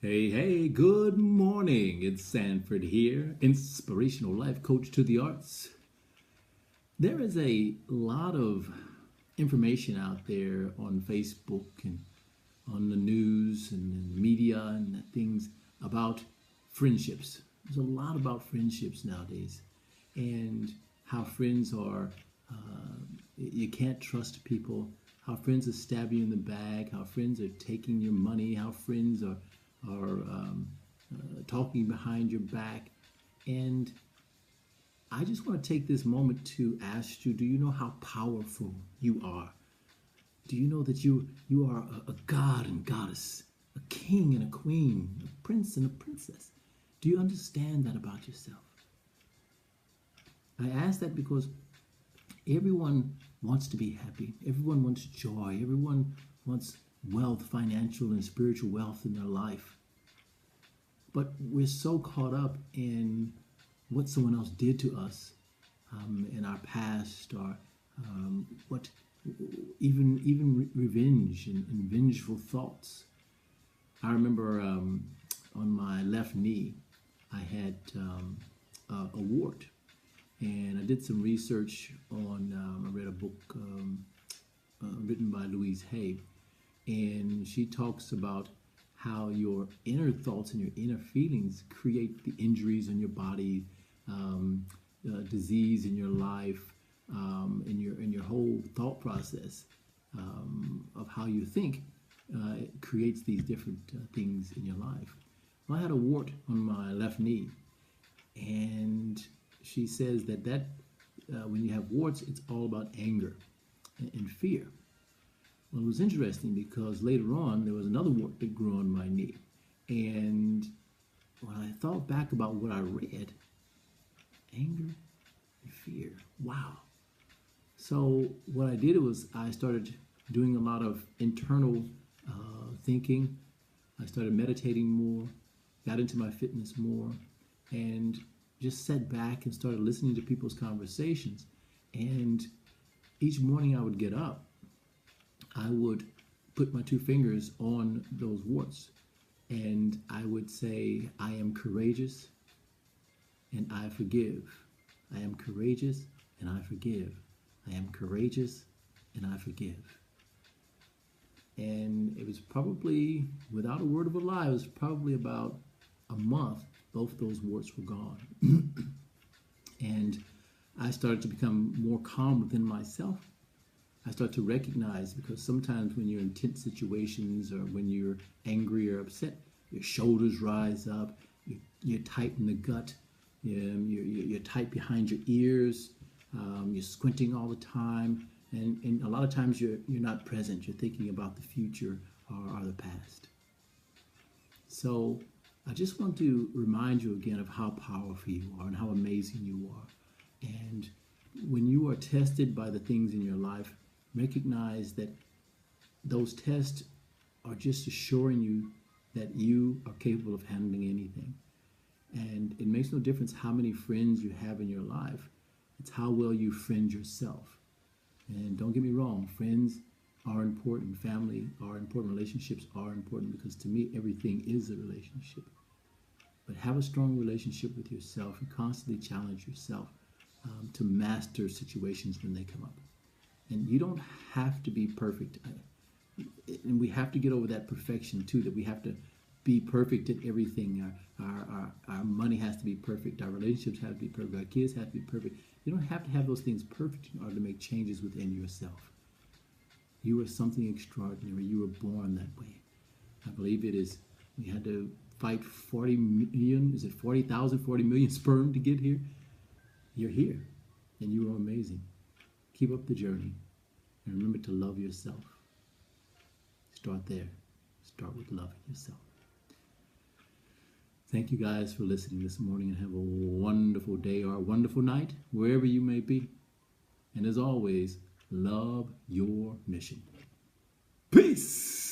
Hey, hey, good morning. It's Sanford here, inspirational life coach to the arts. There is a lot of information out there on Facebook and on the news and the media and things about friendships. There's a lot about friendships nowadays and how friends are, you can't trust people, how friends are stabbing you in the back, how friends are taking your money, how friends are talking behind your back. And I just want to take this moment to ask you, do you know how powerful you are? Do you know that you are a god and goddess, a king and a queen, a prince and a princess? Do you understand that about yourself? I ask that because everyone wants to be happy. Everyone wants joy. Everyone wants wealth, financial and spiritual wealth in their life. But we're so caught up in what someone else did to us in our past, or what even revenge and vengeful thoughts. I remember on my left knee, I had a wart, and I did some research on. I read a book written by Louise Hay, and she talks about how your inner thoughts and your inner feelings create the injuries in your body, disease in your life, in your whole thought process of how you think. It creates these different things in your life. Well, I had a wart on my left knee, and she says that when you have warts, it's all about anger and fear. Well, it was interesting because later on there was another wart that grew on my knee, and when I thought back about what I read, anger and fear, wow. So what I did was I started doing a lot of internal thinking. I started meditating more, got into my fitness more, and just sat back and started listening to people's conversations. And each morning I would get up, I would put my two fingers on those warts, and I would say, I am courageous and I forgive. I am courageous and I forgive. I am courageous and I forgive. And it was probably, without a word of a lie, it was probably about a month, both those warts were gone. And I started to become more calm within myself. I start to recognize, because sometimes when you're in tense situations or when you're angry or upset, your shoulders rise up, you're tight in the gut, you're tight behind your ears, you're squinting all the time, and a lot of times you're not present. You're thinking about the future or the past. So I just want to remind you again of how powerful you are and how amazing you are. And when you are tested by the things in your life, recognize that those tests are just assuring you that you are capable of handling anything. And it makes no difference how many friends you have in your life. It's how well you friend yourself. And don't get me wrong, friends are important, family are important, relationships are important, because to me, everything is a relationship. But have a strong relationship with yourself and constantly challenge yourself to master situations when they come up. And you don't have to be perfect. And we have to get over that perfection too, that we have to be perfect at everything. Our money has to be perfect. Our relationships have to be perfect. Our kids have to be perfect. You don't have to have those things perfect in order to make changes within yourself. You are something extraordinary. You were born that way. I believe it is. We had to fight 40 million, is it 40,000, 40 million sperm to get here? You're here, and you are amazing. Keep up the journey, and remember to love yourself. Start there. Start with loving yourself. Thank you guys for listening this morning, and have a wonderful day or a wonderful night, wherever you may be. And as always, love your mission. Peace!